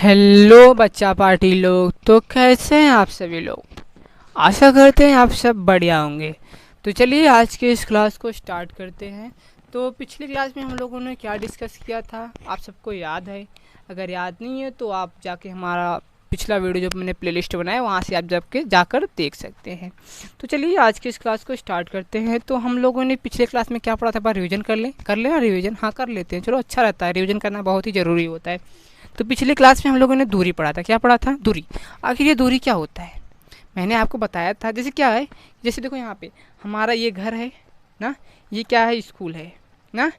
Hello बच्चा party लोग, तो कैसे हैं आप सभी लोग। आशा करते हैं आप सब बढ़िया होंगे। तो चलिए आज के इस क्लास को स्टार्ट करते हैं। तो पिछली क्लास में हम लोगों ने क्या डिस्कस किया था, आप सबको याद है? अगर याद नहीं है तो आप जाके हमारा पिछला वीडियो जो मैंने प्लेलिस्ट बनाया वहाँ से आप जाकर देख सकते हैं। तो चलिए आज की इस क्लास को स्टार्ट करते हैं। तो हम लोगों ने पिछले क्लास में क्या पढ़ा था, बार रिवीजन कर लें ना रिवीजन। हाँ कर लेते हैं, चलो अच्छा रहता है, रिवीजन करना बहुत ही ज़रूरी होता है। तो पिछले क्लास में हम लोगों ने दूरी पढ़ा था। क्या पढ़ा था? दूरी। आखिर ये दूरी क्या होता है मैंने आपको बताया था। जैसे क्या है, जैसे देखो यहाँ पे हमारा ये घर है ना, ये क्या है, स्कूल है ना।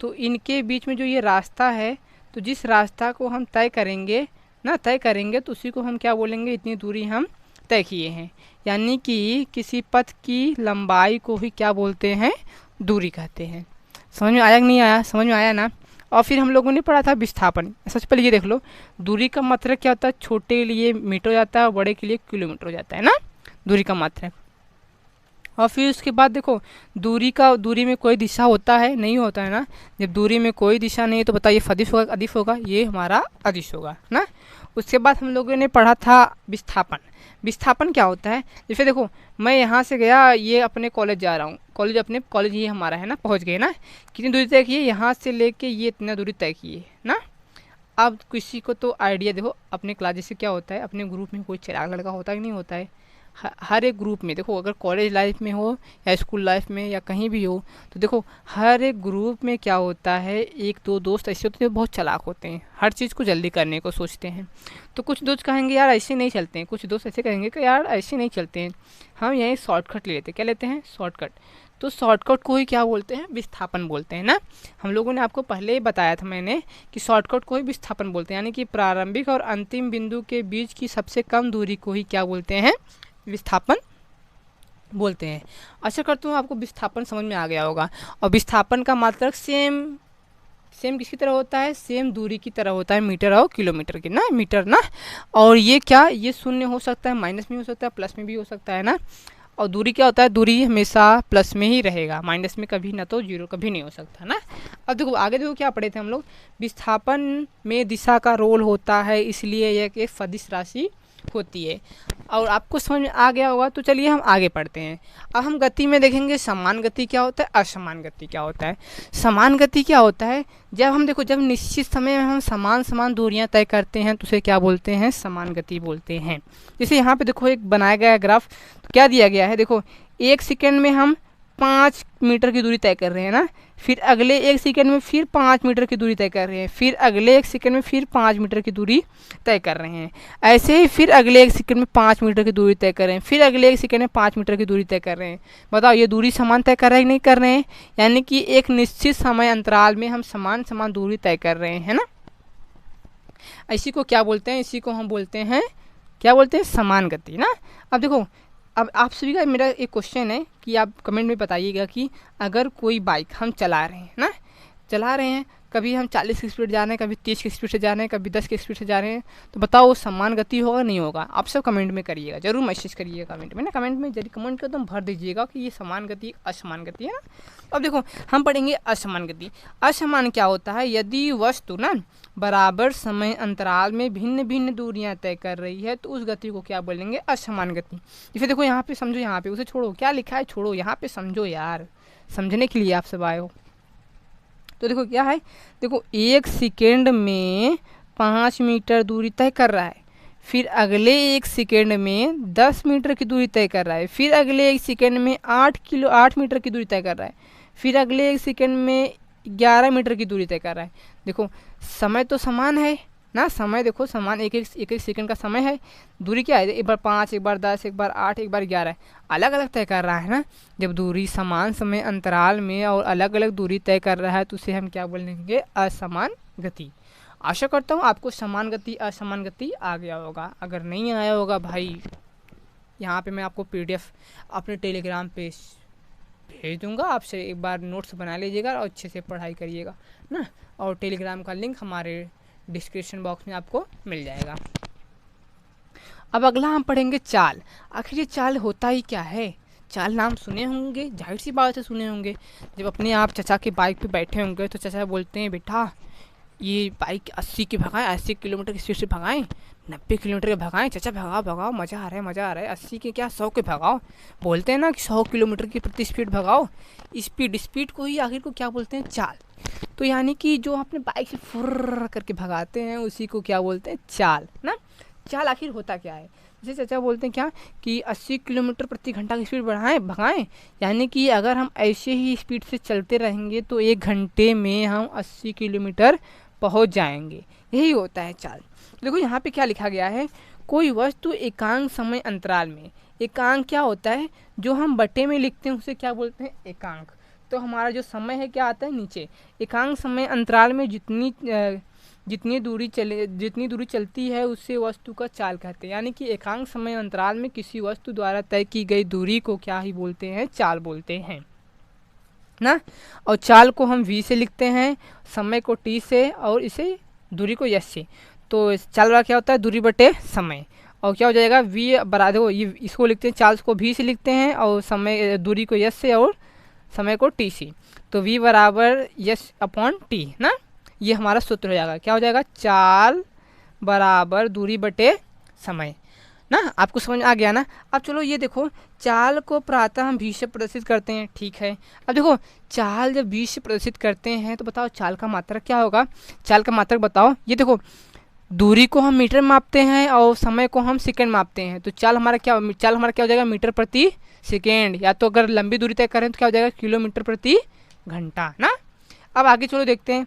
तो इनके बीच में जो ये रास्ता है, तो जिस रास्ता को हम तय करेंगे तो उसी को हम क्या बोलेंगे, इतनी दूरी हम तय किए हैं। यानी कि किसी पथ की लंबाई को ही क्या बोलते हैं, दूरी कहते हैं। समझ में आया कि नहीं आया? समझ में आया ना। और फिर हम लोगों ने पढ़ा था विस्थापन। सबसे पहले ये देख लो, दूरी का मात्रक क्या होता है, छोटे के लिए मीटर हो जाता है और बड़े के लिए किलोमीटर हो जाता है ना, दूरी का मात्रक। और फिर उसके बाद देखो, दूरी में कोई दिशा होता है, नहीं होता है ना। जब दूरी में कोई दिशा नहीं है तो बताइए सदिश होगा अदिश होगा, ये हमारा अदिश होगा ना। उसके बाद हम लोगों ने पढ़ा था विस्थापन। विस्थापन क्या होता है, जैसे देखो मैं यहाँ से गया, ये अपने कॉलेज जा रहा हूँ, कॉलेज ये हमारा है ना, पहुँच गए ना। कितनी दूरी तय किए, यहाँ से लेके ये इतना दूरी तय किए ना। अब किसी को तो आइडिया देखो, अपने क्लास जैसे क्या होता है, अपने ग्रुप में कोई चिराग लड़का होता है कि नहीं होता है। हर एक ग्रुप में देखो, अगर कॉलेज लाइफ में हो या स्कूल लाइफ में या कहीं भी हो, तो देखो हर एक ग्रुप में क्या होता है, एक दो दोस्त ऐसे होते हैं जो बहुत चालाक होते हैं, हर चीज़ को जल्दी करने को सोचते हैं। तो कुछ दोस्त कहेंगे यार ऐसे नहीं चलते हैं, कुछ दोस्त ऐसे कहेंगे कि यार ऐसे नहीं चलते हैं, हम यहीं शॉर्टकट ले लेते हैं। क्या लेते हैं? शॉर्टकट। तो शॉर्टकट को ही क्या बोलते हैं, विस्थापन बोलते हैं ना। हम लोगों ने आपको पहले ही बताया था मैंने कि शॉर्टकट को ही विस्थापन बोलते हैं, यानी कि प्रारंभिक और अंतिम बिंदु के बीच की सबसे कम दूरी को ही क्या बोलते हैं, विस्थापन बोलते हैं। आशा करता हूँ आपको विस्थापन समझ में आ गया होगा। और विस्थापन का मात्रक सेम किसकी तरह होता है, सेम दूरी की तरह होता है, मीटर और किलोमीटर की ना, मीटर ना। और ये क्या, ये शून्य हो सकता है, माइनस में हो सकता है, प्लस में भी हो सकता है ना। और दूरी क्या होता है, दूरी हमेशा प्लस में ही रहेगा, माइनस में कभी ना, तो जीरो कभी नहीं हो सकता ना। अब देखो आगे देखो क्या पढ़े थे हम लोग, विस्थापन में दिशा का रोल होता है, इसलिए यह एक सदिश राशि होती है। और आपको समझ में आ गया होगा। तो चलिए हम आगे पढ़ते हैं। अब हम गति में देखेंगे समान गति क्या होता है, असमान गति क्या होता है। समान गति क्या होता है, जब हम देखो, जब निश्चित समय में हम समान दूरियां तय करते हैं तो उसे क्या बोलते हैं, समान गति बोलते हैं। जैसे यहाँ पे देखो एक बनाया गया ग्राफ, तो क्या दिया गया है, देखो 1 सेकेंड में हम 5 मीटर की दूरी तय कर रहे हैं ना, फिर अगले 1 सेकेंड में फिर 5 मीटर की दूरी तय कर रहे हैं, फिर अगले 1 सेकेंड में फिर 5 मीटर की दूरी तय कर रहे हैं। ऐसे ही फिर अगले 1 सेकेंड में 5 मीटर की दूरी तय कर रहे हैं, फिर अगले 1 सेकेंड में 5 मीटर की दूरी तय कर रहे हैं। बताओ ये दूरी समान तय कर रहे हैं कि नहीं कर रहे हैं? यानी कि एक निश्चित समय अंतराल में हम समान दूरी तय कर रहे हैं ना। इसी को क्या बोलते हैं, इसी को हम बोलते हैं, क्या बोलते हैं, समान गति ना। अब देखो, अब आप सभी का मेरा एक क्वेश्चन है कि आप कमेंट में बताइएगा कि अगर कोई बाइक हम चला रहे हैं ना, कभी हम 40 की स्पीड जा रहे हैं, कभी 30 की स्पीड से जा रहे हैं, कभी 10 की स्पीड से जा रहे हैं, तो बताओ वो समान गति होगा नहीं होगा? आप सब कमेंट में करिएगा, जरूर मैसेज करिएगा कमेंट में ना, कमेंट में जरूर कमेंट कर, तुम भर दीजिएगा कि ये समान गति असमान गति है ना। अब देखो हम पढ़ेंगे असमान गति। असमान क्या होता है, यदि वस्तु ना बराबर समय अंतराल में भिन्न भिन्न दूरियां तय कर रही है तो उस गति को क्या बोलेंगे, असमान गति। जैसे देखो यहाँ पे समझो, यहाँ पे उसे छोड़ो, क्या लिखा है छोड़ो, यहाँ पे समझो यार, समझने के लिए आप सब आए हो। तो देखो क्या है, देखो 1 सेकेंड में 5 मीटर दूरी तय कर रहा है, फिर अगले 1 सेकेंड में 10 मीटर की दूरी तय कर रहा है, फिर अगले 1 सेकेंड में 8 मीटर की दूरी तय कर रहा है, फिर अगले 1 सेकेंड में 11 मीटर की दूरी तय कर रहा है। देखो समय तो समान है ना, समय देखो समान, एक एक सेकंड का समय है। दूरी क्या है, एक बार 5, एक बार 10, एक बार 8, एक बार 11, अलग अलग तय कर रहा है ना। जब दूरी समान समय अंतराल में और अलग अलग दूरी तय कर रहा है तो उसे हम क्या बोलेंगे, असमान गति। आशा करता हूँ आपको समान गति असमान गति आ गया होगा। अगर नहीं आया होगा भाई, यहाँ पे मैं आपको PDF अपने टेलीग्राम पे भेज दूंगा, आपसे एक बार नोट्स बना लीजिएगा और अच्छे से पढ़ाई करिएगा ना। और टेलीग्राम का लिंक हमारे डिस्क्रिप्शन बॉक्स में आपको मिल जाएगा। अब अगला हम पढ़ेंगे चाल। आखिर ये चाल होता ही क्या है? चाल नाम सुने होंगे, जाहिर सी बात है सुने होंगे। जब अपने आप चचा के बाइक पे बैठे होंगे तो चचा बोलते हैं बेटा ये बाइक 80 की भगाएं, 80 किलोमीटर की स्पीड से भगाएं, 90 किलोमीटर के भगाएं, चाचा भगाओ भगाओ, मज़ा आ रहा है मज़ा आ रहा है, 80 के क्या 100 के भगाओ। बोलते हैं ना कि 100 किलोमीटर की प्रति स्पीड भगाओ। स्पीड स्पीड को ही आखिर को क्या बोलते हैं, चाल। तो यानी कि जो अपने बाइक से फुर्र करके भगाते हैं उसी को क्या बोलते हैं, चाल ना। चाल आखिर होता क्या है, जैसे चाचा बोलते हैं क्या कि 80 किलोमीटर प्रति घंटा की स्पीड बढ़ाएं भगाएं, यानी कि अगर हम ऐसे ही स्पीड से चलते रहेंगे तो 1 घंटे में हम 80 किलोमीटर पहुंच जाएंगे। यही होता है चाल। देखो यहाँ पे क्या लिखा गया है, कोई वस्तु एकांक समय अंतराल में। एकांक क्या होता है, जो हम बटे में लिखते हैं उसे क्या बोलते हैं, एकांक। तो हमारा जो समय है क्या आता है नीचे। एकांक समय अंतराल में जितनी दूरी चलती है उससे वस्तु का चाल कहते हैं। यानी कि एकांक समय अंतराल में किसी वस्तु द्वारा तय की गई दूरी को क्या ही बोलते हैं, चाल बोलते हैं ना। और चाल को हम v से लिखते हैं, समय को t से, और इसे दूरी को s से। तो चाल वाला क्या होता है, दूरी बटे समय। और क्या हो जाएगा, v बराबर, देखो ये इसको लिखते हैं, चाल को v से लिखते हैं और समय दूरी को s से और समय को t से। तो v बराबर s अपॉन t ना। ये हमारा सूत्र हो जाएगा, क्या हो जाएगा, चाल बराबर दूरी बटे समय ना। आपको समझ आ गया ना। अब चलो ये देखो, चाल को प्रातः हम 20 से प्रदर्शित करते हैं, ठीक है। अब देखो चाल जब 20 से प्रदर्शित करते हैं तो बताओ चाल का मात्रक क्या होगा, चाल का मात्रक बताओ। ये देखो दूरी को हम मीटर में मापते हैं और समय को हम सेकंड मापते हैं, तो चाल हमारा क्या हो जाएगा, मीटर प्रति सेकेंड, या तो अगर लंबी दूरी तय करें तो क्या हो जाएगा, किलोमीटर प्रति घंटा ना। अब आगे चलो देखते हैं,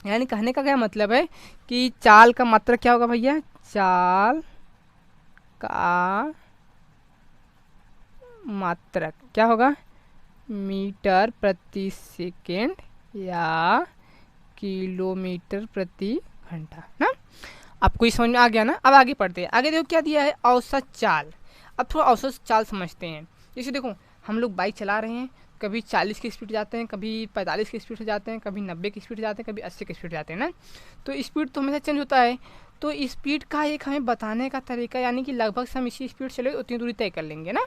यानी कहने का क्या मतलब है कि चाल का मात्रक क्या होगा भैया, चाल का मात्रक क्या होगा, मीटर प्रति सेकेंड या किलोमीटर प्रति घंटा ना। आपको ये समझ में आ गया ना। अब आगे पढ़ते हैं, आगे देखो क्या दिया है, औसत चाल। अब थोड़ा औसत चाल समझते हैं। जैसे देखो हम लोग बाइक चला रहे हैं, कभी 40 की स्पीड जाते हैं, कभी 45 की स्पीड से जाते हैं, कभी 90 की स्पीड जाते हैं, कभी 80 की स्पीड जाते हैं ना। तो स्पीड तो हमेशा चेंज होता है। तो स्पीड का एक हमें बताने का तरीका, यानी कि लगभग से हम इसी स्पीड चले उतनी दूरी तय कर लेंगे ना।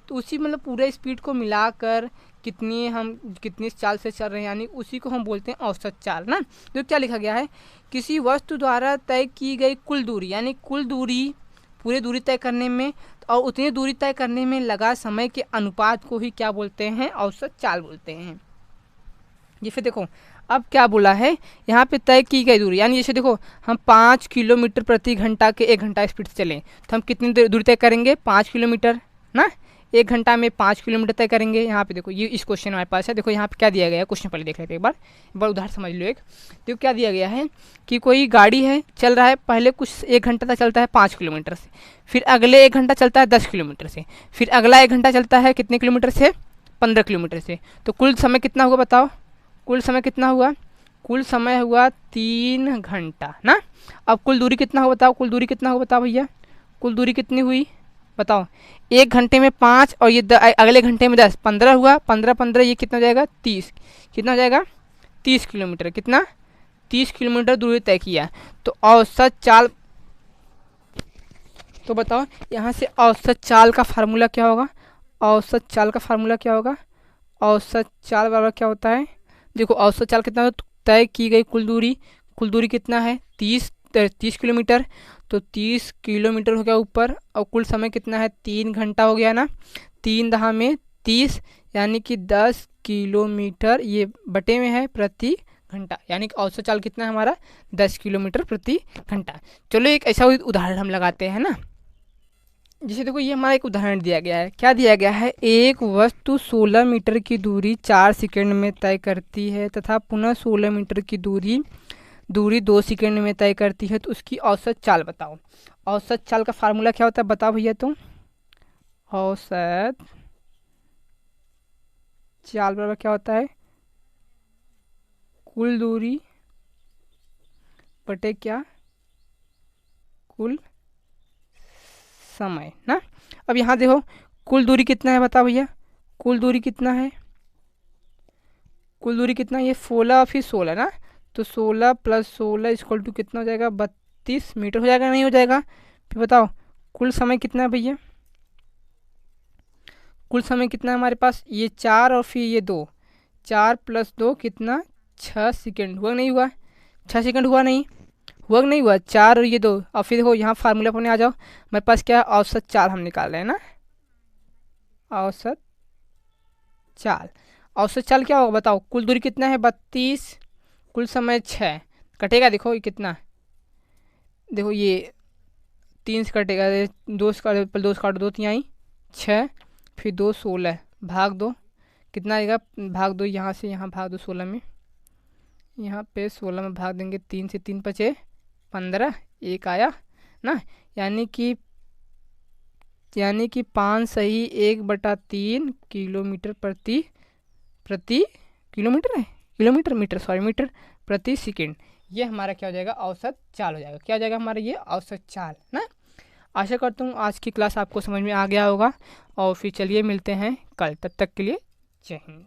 तो उसी मतलब पूरे स्पीड को मिलाकर कितनी चाल से चल रहे हैं, यानी उसी को हम बोलते हैं औसत चाल ना। तो क्या लिखा गया है, किसी वस्तु द्वारा तय की गई कुल दूरी, यानी कुल दूरी पूरी दूरी तय करने में और उतनी दूरी तय करने में लगा समय के अनुपात को ही क्या बोलते हैं, औसत चाल बोलते हैं। जैसे देखो अब क्या बोला है यहाँ पे, तय की गई दूरी, यानी जैसे देखो हम 5 किलोमीटर प्रति घंटा के 1 घंटा स्पीड से चलें तो हम कितनी दूरी तय करेंगे, 5 किलोमीटर ना। 1 घंटा में 5 किलोमीटर तय करेंगे। यहाँ पे देखो ये इस क्वेश्चन हमारे पास है, देखो यहाँ पे क्या दिया गया है, क्वेश्चन पहले देख लेते हैं एक बार उदाहरण समझ लो। एक देखो क्या दिया गया है कि कोई गाड़ी है, चल रहा है, पहले कुछ 1 घंटा तक चलता है 5 किलोमीटर से, फिर अगले 1 घंटा चलता है 10 किलोमीटर से, फिर अगला 1 घंटा चलता है कितने किलोमीटर से, 15 किलोमीटर से। तो कुल समय कितना होगा बताओ, कुल समय कितना हुआ, कुल समय हुआ 3 घंटा ना। अब कुल दूरी कितना हो बताओ, कुल दूरी कितना हो बताओ भैया, कुल दूरी कितनी हुई बताओ। 1 घंटे में 5 और ये अगले घंटे में 10, 15 हुआ, 15 15 ये कितना हो जाएगा 30, कितना हो जाएगा 30 किलोमीटर, कितना 30 किलोमीटर दूरी तय किया। तो औसत चाल, तो बताओ यहाँ से औसत चाल का फार्मूला क्या होगा, औसत चाल का फार्मूला क्या होगा, औसत चाल बराबर क्या होता है, देखो औसत चाल कितना, तय की गई कुल दूरी कितना है 30 किलोमीटर, तो 30 किलोमीटर हो गया ऊपर, और कुल समय कितना है 3 घंटा हो गया ना। 3 दहा में 30, यानी कि 10 किलोमीटर ये बटे में है प्रति घंटा, यानी कि औसत चाल कितना है हमारा 10 किलोमीटर प्रति घंटा। चलो एक ऐसा उदाहरण हम लगाते हैं ना। जैसे देखो ये हमारा एक उदाहरण दिया गया है, क्या दिया गया है, एक वस्तु 16 मीटर की दूरी 4 सेकंड में तय करती है तथा पुनः 16 मीटर की दूरी 2 सेकंड में तय करती है, तो उसकी औसत चाल बताओ। औसत चाल का फार्मूला क्या होता है बताओ भैया तुम, औसत चाल बराबर क्या होता है, कुल दूरी बटे क्या, कुल समय ना। अब यहाँ देखो कुल दूरी कितना है बताओ भैया, कुल दूरी कितना है, कुल दूरी कितना है, ये 16 फिर 16 ना। तो 16 + 16 इक्वल टू कितना हो जाएगा 32 मीटर हो जाएगा, नहीं हो जाएगा। फिर बताओ कुल समय कितना है भैया, कुल समय कितना है हमारे पास, ये 4 और फिर ये 2, 4 + 2 कितना 6 सेकेंड हुआ, नहीं हुआ 6 सेकंड हुआ नहीं, हुआ कि नहीं हुआ, 4 और ये 2। और फिर देखो यहाँ फार्मूला पर आ जाओ, मेरे पास क्या है, औसत चाल हम निकाल रहे हैं ना, औसत चाल। औसत चाल क्या होगा बताओ, कुल दूरी कितना है 32, कुल समय 6, कटेगा देखो ये कितना है, देखो ये 3 से कटेगा, 2 से काटो, पहले 2 से काटो, 2 तिहाई 6, फिर 2 16, भाग 2 कितना आएगा, भाग 2 यहाँ से यहाँ भाग दो 16 में, यहाँ पे 16 में भाग देंगे, 3 से 3 बचे 15, एक आया ना, यानी कि 5 सही 1/3 किलोमीटर प्रति प्रति किलोमीटर है, किलोमीटर मीटर सॉरी मीटर प्रति सेकंड। ये हमारा क्या हो जाएगा, औसत चाल हो जाएगा। क्या हो जाएगा हमारा, ये औसत चाल ना। आशा करता हूँ आज की क्लास आपको समझ में आ गया होगा, और फिर चलिए मिलते हैं कल, तब तक के लिए जय हिंद।